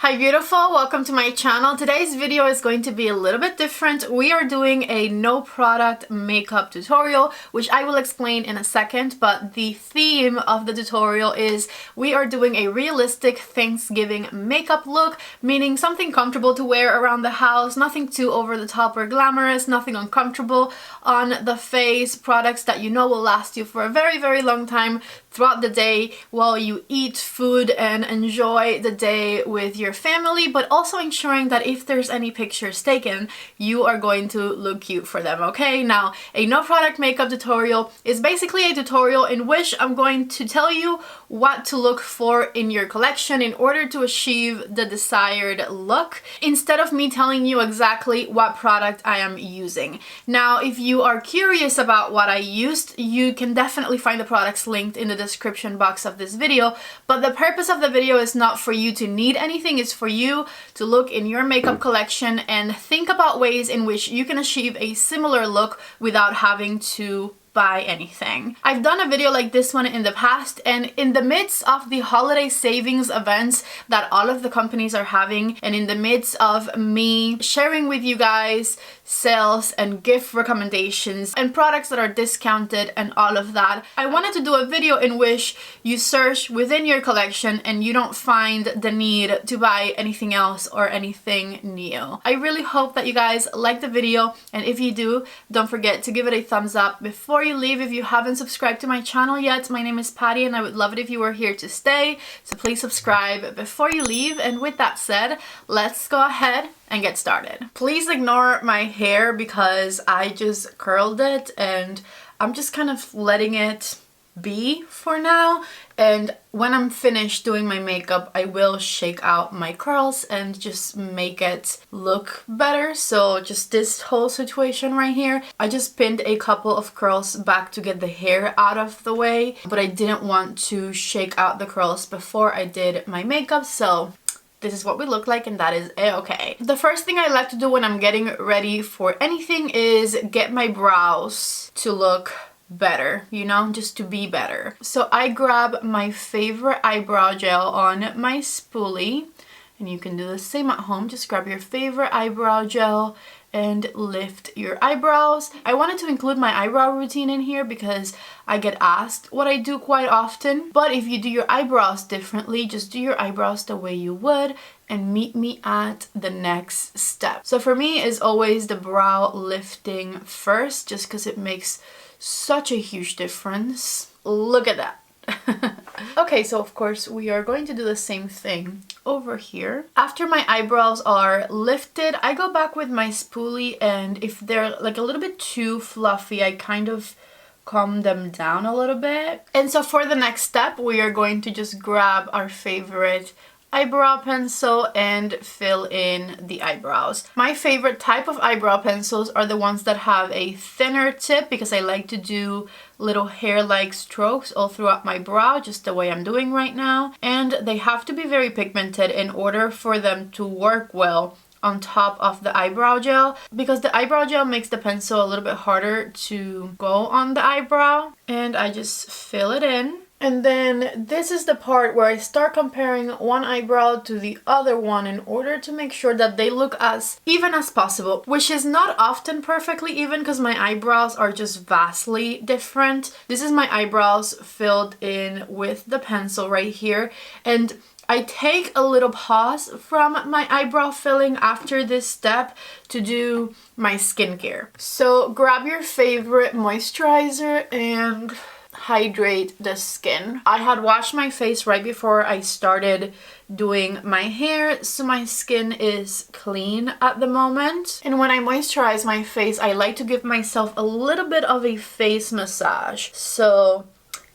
Hi beautiful, welcome to my channel. Today's video is going to be a little bit different. We are doing a no product makeup tutorial, which I will explain in a second, but the theme of the tutorial is we are doing a realistic Thanksgiving makeup look, meaning something comfortable to wear around the house, nothing too over the top or glamorous, nothing uncomfortable on the face, products that you know will last you for a very long time throughout the day while you eat food and enjoy the day with your family, but also ensuring that if there's any pictures taken, you are going to look cute for them, okay? Now, a no product makeup tutorial is basically a tutorial in which I'm going to tell you what to look for in your collection in order to achieve the desired look, instead of me telling you exactly what product I am using. Now, if you are curious about what I used, you can definitely find the products linked in the description box of this video, but the purpose of the video is not for you to need anything, it's for you to look in your makeup collection and think about ways in which you can achieve a similar look without having to buy anything. I've done a video like this one in the past, and in the midst of the holiday savings events that all of the companies are having, and in the midst of me sharing with you guys sales and gift recommendations and products that are discounted and all of that, I wanted to do a video in which you search within your collection and you don't find the need to buy anything else or anything new. I really hope that you guys like the video, and if you do, don't forget to give it a thumbs up. Before you leave, if you haven't subscribed to my channel yet, my name is Patty and I would love it if you were here to stay, so please subscribe before you leave. And with that said, let's go ahead and get started. Please ignore my hair because I just curled it and I'm just kind of letting it be for now, and when I'm finished doing my makeup I will shake out my curls and just make it look better. So just this whole situation right here, I just pinned a couple of curls back to get the hair out of the way, but I didn't want to shake out the curls before I did my makeup, so this is what we look like, and that is a-okay. The first thing I like to do when I'm getting ready for anything is get my brows to look better, you know, just to be better. So I grab my favorite eyebrow gel on my spoolie, and you can do the same at home. Just grab your favorite eyebrow gel and lift your eyebrows. I wanted to include my eyebrow routine in here because I get asked what I do quite often, but if you do your eyebrows differently, just do your eyebrows the way you would and meet me at the next step. So for me is always the brow lifting first, just because it makes such a huge difference. Look at that. Okay, so of course we are going to do the same thing over here. After my eyebrows are lifted, I go back with my spoolie, and if they're like a little bit too fluffy, I kind of calm them down a little bit. And so for the next step, we are going to just grab our favorite eyebrow pencil and fill in the eyebrows. My favorite type of eyebrow pencils are the ones that have a thinner tip, because I like to do little hair-like strokes all throughout my brow, just the way I'm doing right now. And they have to be very pigmented in order for them to work well on top of the eyebrow gel, because the eyebrow gel makes the pencil a little bit harder to go on the eyebrow. And I just fill it in. And then this is the part where I start comparing one eyebrow to the other one in order to make sure that they look as even as possible, which is not often perfectly even because my eyebrows are just vastly different. This is my eyebrows filled in with the pencil right here, and I take a little pause from my eyebrow filling after this step to do my skincare. So grab your favorite moisturizer and hydrate the skin. I had washed my face right before I started doing my hair, so my skin is clean at the moment. And when I moisturize my face, I like to give myself a little bit of a face massage. So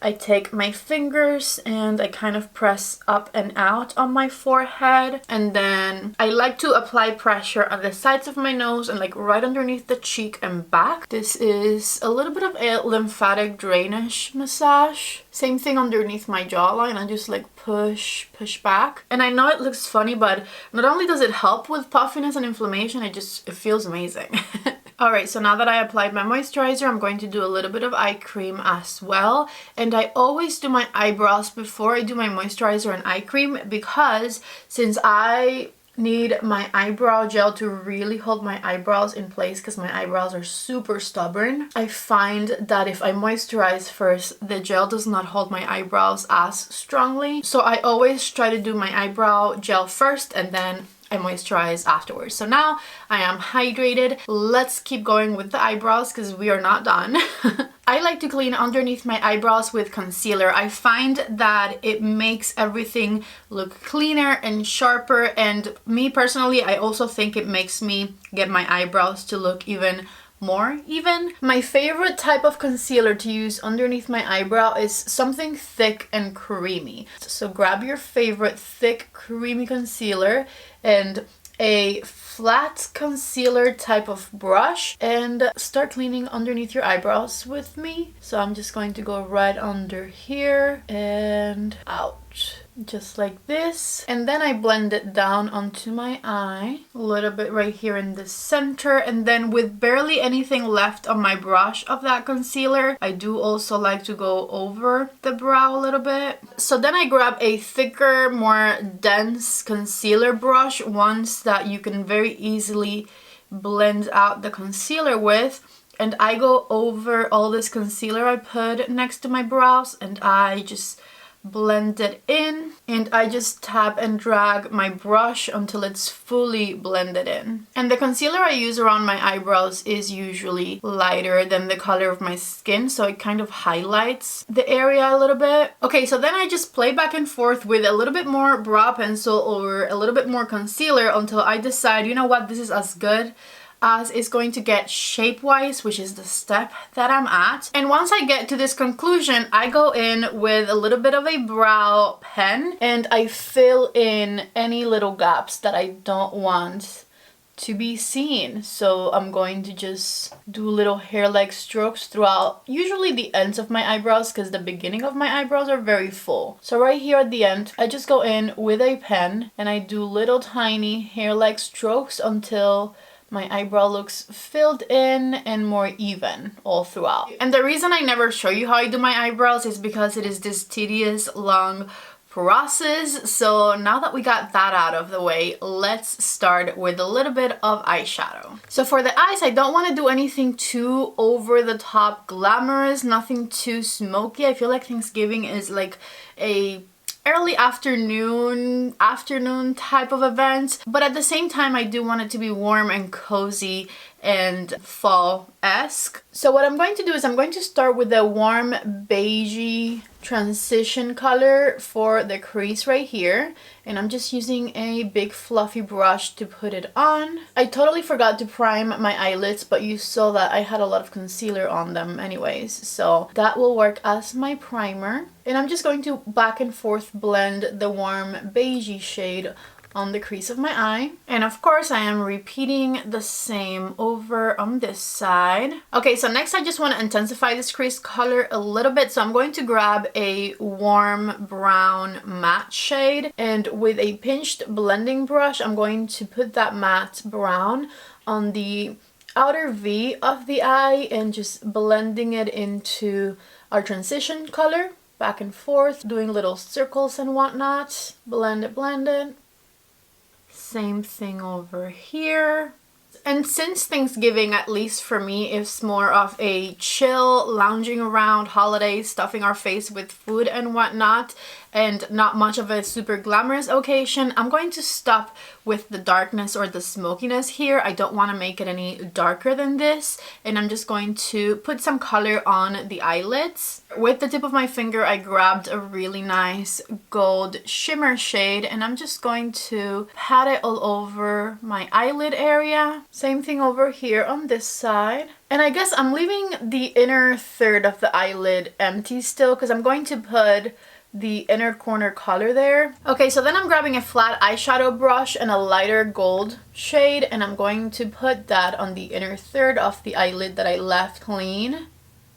I take my fingers and I kind of press up and out on my forehead, and then I like to apply pressure on the sides of my nose and like right underneath the cheek and back. This is a little bit of a lymphatic drainage massage. Same thing underneath my jawline. I just like push back. And I know it looks funny, but not only does it help with puffiness and inflammation, it feels amazing. Alright, so now that I applied my moisturizer, I'm going to do a little bit of eye cream as well. And I always do my eyebrows before I do my moisturizer and eye cream, because since I need my eyebrow gel to really hold my eyebrows in place, because my eyebrows are super stubborn, I find that if I moisturize first, the gel does not hold my eyebrows as strongly. So I always try to do my eyebrow gel first and then I moisturize afterwards. So now I am hydrated. Let's keep going with the eyebrows because we are not done. I like to clean underneath my eyebrows with concealer. I find that it makes everything look cleaner and sharper, and me personally, I also think it makes me get my eyebrows to look even more even. My favorite type of concealer to use underneath my eyebrow is something thick and creamy. So grab your favorite thick creamy concealer and a flat concealer type of brush and start cleaning underneath your eyebrows with me. So I'm just going to go right under here and out, just like this, and then I blend it down onto my eye, a little bit right here in the center, and then with barely anything left on my brush of that concealer, I do also like to go over the brow a little bit. So then I grab a thicker, more dense concealer brush, ones that you can very easily blend out the concealer with, and I go over all this concealer I put next to my brows and I just blend it in, and I just tap and drag my brush until it's fully blended in. And the concealer I use around my eyebrows is usually lighter than the color of my skin, so it kind of highlights the area a little bit. Okay, so then I just play back and forth with a little bit more brow pencil or a little bit more concealer until I decide, you know what, this is as good as it's going to get shape-wise, which is the step that I'm at. And once I get to this conclusion, I go in with a little bit of a brow pen and I fill in any little gaps that I don't want to be seen. So I'm going to just do little hair-like strokes throughout, usually the ends of my eyebrows, because the beginning of my eyebrows are very full. So right here at the end, I just go in with a pen and I do little tiny hair-like strokes until my eyebrow looks filled in and more even all throughout. And the reason I never show you how I do my eyebrows is because it is this tedious, long process. So now that we got that out of the way, let's start with a little bit of eyeshadow. So for the eyes, I don't want to do anything too over the top glamorous, nothing too smoky. I feel like Thanksgiving is like a early afternoon type of event, but at the same time I do want it to be warm and cozy and fall-esque. So what I'm going to do is I'm going to start with a warm beigey transition color for the crease right here, and I'm just using a big fluffy brush to put it on. I totally forgot to prime my eyelids, but you saw that I had a lot of concealer on them anyways, so that will work as my primer. And I'm just going to back and forth blend the warm beigey shade on the crease of my eye. And of course I am repeating the same over on this side. Okay, so next I just want to intensify this crease color a little bit, so I'm going to grab a warm brown matte shade, and with a pinched blending brush I'm going to put that matte brown on the outer V of the eye and just blending it into our transition color, back and forth, doing little circles and whatnot. Blend it, blend it. Same thing over here. And since Thanksgiving, at least for me, is more of a chill, lounging around holiday, stuffing our face with food and whatnot, and not much of a super glamorous occasion, I'm going to stop with the darkness or the smokiness here. I don't want to make it any darker than this, and I'm just going to put some color on the eyelids. With the tip of my finger, I grabbed a really nice gold shimmer shade, and I'm just going to pat it all over my eyelid area. Same thing over here on this side. And I guess I'm leaving the inner third of the eyelid empty still, because I'm going to put the inner corner color there. Okay, so then I'm grabbing a flat eyeshadow brush and a lighter gold shade, and I'm going to put that on the inner third of the eyelid that I left clean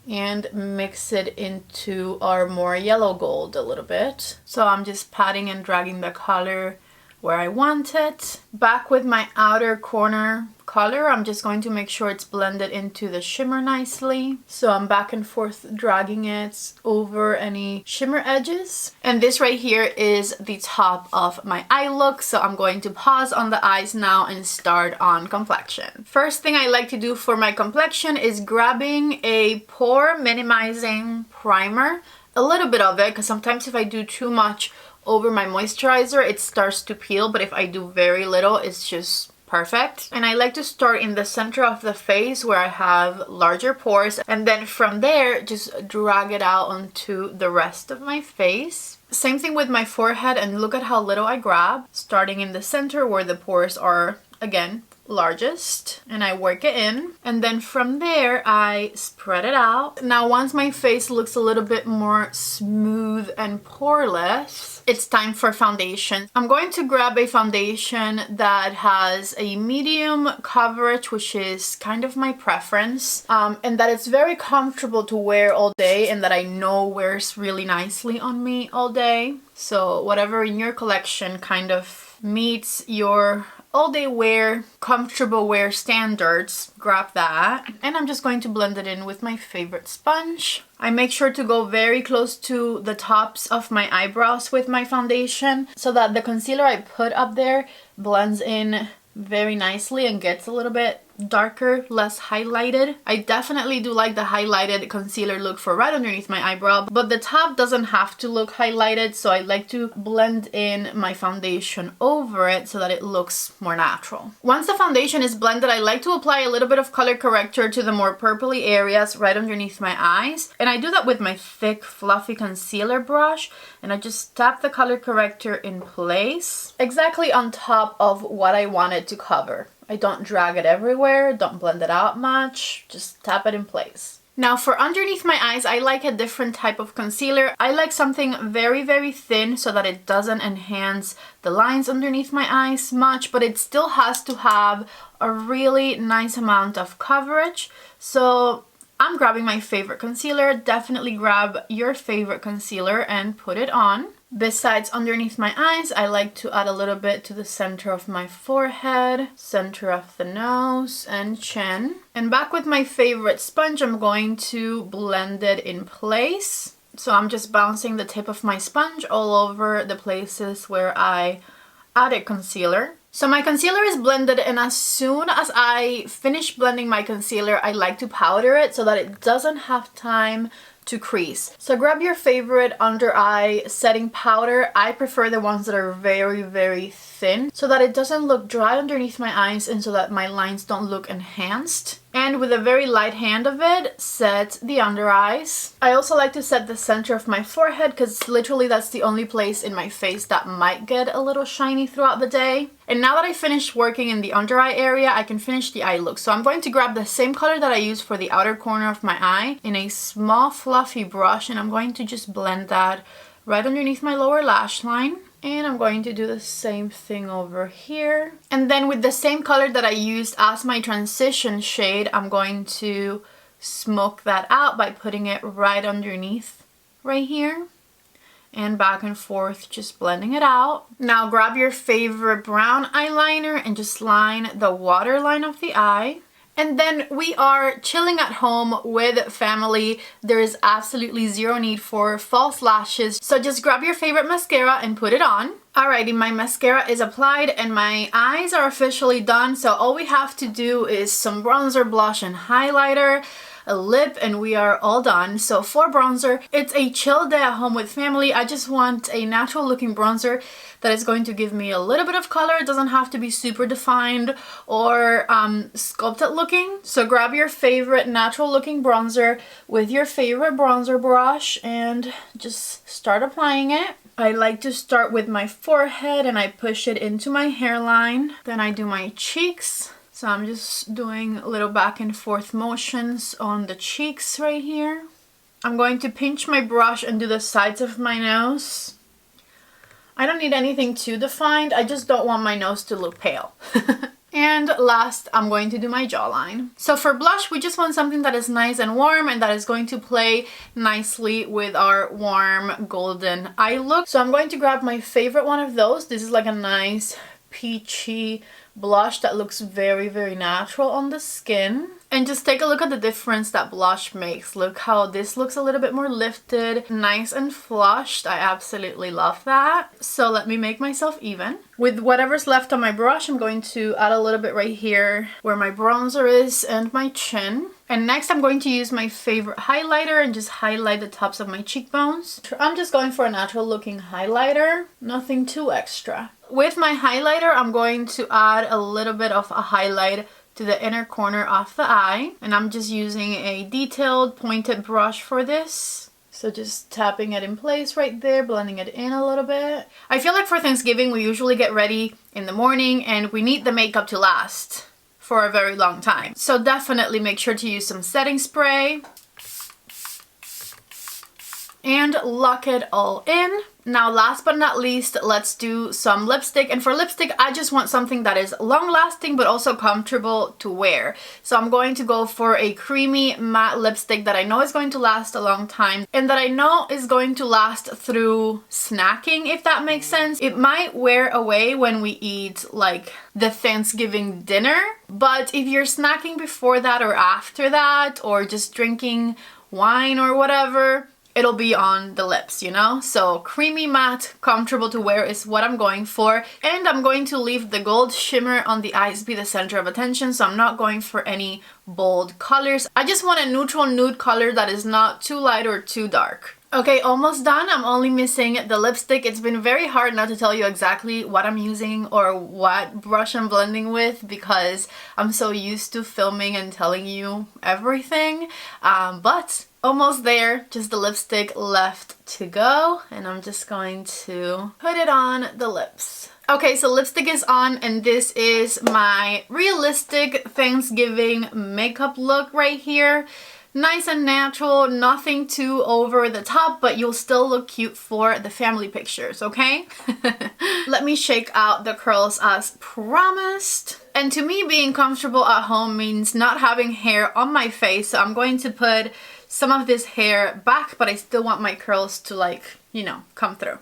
and mix it into our more yellow gold a little bit. So I'm just patting and dragging the color where I want it. Back with my outer corner color. I'm just going to make sure it's blended into the shimmer nicely. So I'm back and forth dragging it over any shimmer edges. And this right here is the top of my eye look. So I'm going to pause on the eyes now and start on complexion. First thing I like to do for my complexion is grabbing a pore minimizing primer. A little bit of it, because sometimes if I do too much over my moisturizer, it starts to peel, but if I do very little, it's just perfect. And I like to start in the center of the face where I have larger pores, and then from there just drag it out onto the rest of my face. Same thing with my forehead, and look at how little I grab, starting in the center where the pores are, again, largest, and I work it in, and then from there I spread it out. Now once my face looks a little bit more smooth and poreless, it's time for foundation. I'm going to grab a foundation that has a medium coverage, which is kind of my preference, and that it's very comfortable to wear all day, and that I know wears really nicely on me all day. So whatever in your collection kind of meets your all day wear, comfortable wear standards, grab that. And I'm just going to blend it in with my favorite sponge. I make sure to go very close to the tops of my eyebrows with my foundation so that the concealer I put up there blends in very nicely and gets a little bit darker, less highlighted. I definitely do like the highlighted concealer look for right underneath my eyebrow, but the top doesn't have to look highlighted, so I like to blend in my foundation over it so that it looks more natural. Once the foundation is blended, I like to apply a little bit of color corrector to the more purpley areas right underneath my eyes, and I do that with my thick fluffy concealer brush, and I just tap the color corrector in place exactly on top of what I wanted to cover. I don't drag it everywhere, don't blend it out much, just tap it in place. Now for underneath my eyes, I like a different type of concealer. I like something very, very thin so that it doesn't enhance the lines underneath my eyes much, but it still has to have a really nice amount of coverage. So I'm grabbing my favorite concealer. Definitely grab your favorite concealer and put it on. Besides underneath my eyes, I like to add a little bit to the center of my forehead, center of the nose, and chin. And back with my favorite sponge, I'm going to blend it in place. So I'm just bouncing the tip of my sponge all over the places where I added concealer. So my concealer is blended, and as soon as I finish blending my concealer, I like to powder it so that it doesn't have time to crease. So grab your favorite under eye setting powder. I prefer the ones that are very, very thin so that it doesn't look dry underneath my eyes and so that my lines don't look enhanced. And with a very light hand of it, set the under eyes. I also like to set the center of my forehead because literally that's the only place in my face that might get a little shiny throughout the day. And now that I finished working in the under eye area, I can finish the eye look. So I'm going to grab the same color that I used for the outer corner of my eye in a small fluffy brush, and I'm going to just blend that right underneath my lower lash line. And I'm going to do the same thing over here. And then with the same color that I used as my transition shade, I'm going to smoke that out by putting it right underneath right here. And back and forth, just blending it out. Now grab your favorite brown eyeliner and just line the waterline of the eye. And then we are chilling at home with family. There is absolutely zero need for false lashes. So just grab your favorite mascara and put it on. Alrighty, my mascara is applied and my eyes are officially done. So all we have to do is some bronzer, blush, and highlighter, a lip, and we are all done. So for bronzer, it's a chill day at home with family. I just want a natural looking bronzer that is going to give me a little bit of color. It doesn't have to be super defined or sculpted looking. So grab your favorite natural looking bronzer with your favorite bronzer brush and just start applying it. I like to start with my forehead and I push it into my hairline. Then I do my cheeks. So I'm just doing little back and forth motions on the cheeks right here. I'm going to pinch my brush and do the sides of my nose. I don't need anything too defined. I just don't want my nose to look pale. And last, I'm going to do my jawline. So for blush, we just want something that is nice and warm and that is going to play nicely with our warm golden eye look. So I'm going to grab my favorite one of those. This is like a nice peachy blush that looks very, very natural on the skin. And just take a look at the difference that blush makes. Look how this looks a little bit more lifted, nice and flushed. I absolutely love that. So let me make myself even. With whatever's left on my brush, I'm going to add a little bit right here where my bronzer is and my chin. And next I'm going to use my favorite highlighter and just highlight the tops of my cheekbones. I'm just going for a natural looking highlighter, nothing too extra. With my highlighter, I'm going to add a little bit of a highlight to the inner corner of the eye, and I'm just using a detailed pointed brush for this. So just tapping it in place right there, blending it in a little bit. I feel like for Thanksgiving we usually get ready in the morning and we need the makeup to last for a very long time. So definitely make sure to use some setting spray and lock it all in. Now last but not least, let's do some lipstick. And for lipstick, I just want something that is long lasting but also comfortable to wear. So I'm going to go for a creamy matte lipstick that I know is going to last a long time and that I know is going to last through snacking, if that makes sense. It might wear away when we eat like the Thanksgiving dinner, but if you're snacking before that or after that, or just drinking wine or whatever, it'll be on the lips, you know? So creamy matte, comfortable to wear is what I'm going for. And I'm going to leave the gold shimmer on the eyes be the center of attention, so I'm not going for any bold colors. I just want a neutral nude color that is not too light or too dark. Okay, almost done. I'm only missing the lipstick. It's been very hard not to tell you exactly what I'm using or what brush I'm blending with because I'm so used to filming and telling you everything. But almost there, just the lipstick left to go, and I'm just going to put it on the lips. Okay, so lipstick is on, and this is my realistic Thanksgiving makeup look right here. Nice and natural, nothing too over the top, but you'll still look cute for the family pictures, okay? Let me shake out the curls as promised. And to me, being comfortable at home means not having hair on my face, so I'm going to put some of this hair back, but I still want my curls to, like, you know, come through.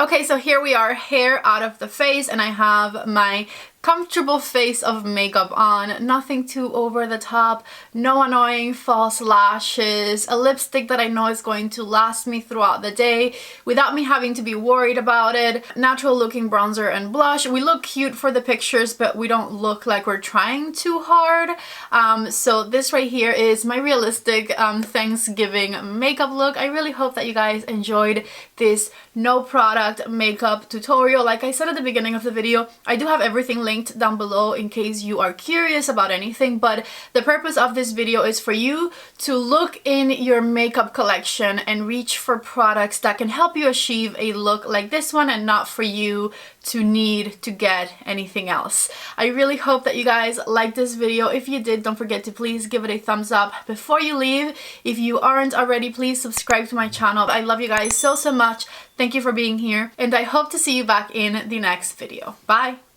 Okay, so here we are, hair out of the face, and I have my comfortable face of makeup on, nothing too over the top, no annoying false lashes, a lipstick that I know is going to last me throughout the day without me having to be worried about it, natural looking bronzer and blush. We look cute for the pictures, but we don't look like we're trying too hard. So this right here is my realistic Thanksgiving makeup look. I really hope that you guys enjoyed this no product makeup tutorial. Like I said at the beginning of the video, I do have everything linked down below in case you are curious about anything, but the purpose of this video is for you to look in your makeup collection and reach for products that can help you achieve a look like this one and not for you to need to get anything else. I really hope that you guys liked this video. If you did, don't forget to please give it a thumbs up before you leave. If you aren't already, please subscribe to my channel. I love you guys so much. Thank you for being here, and I hope to see you back in the next video. Bye!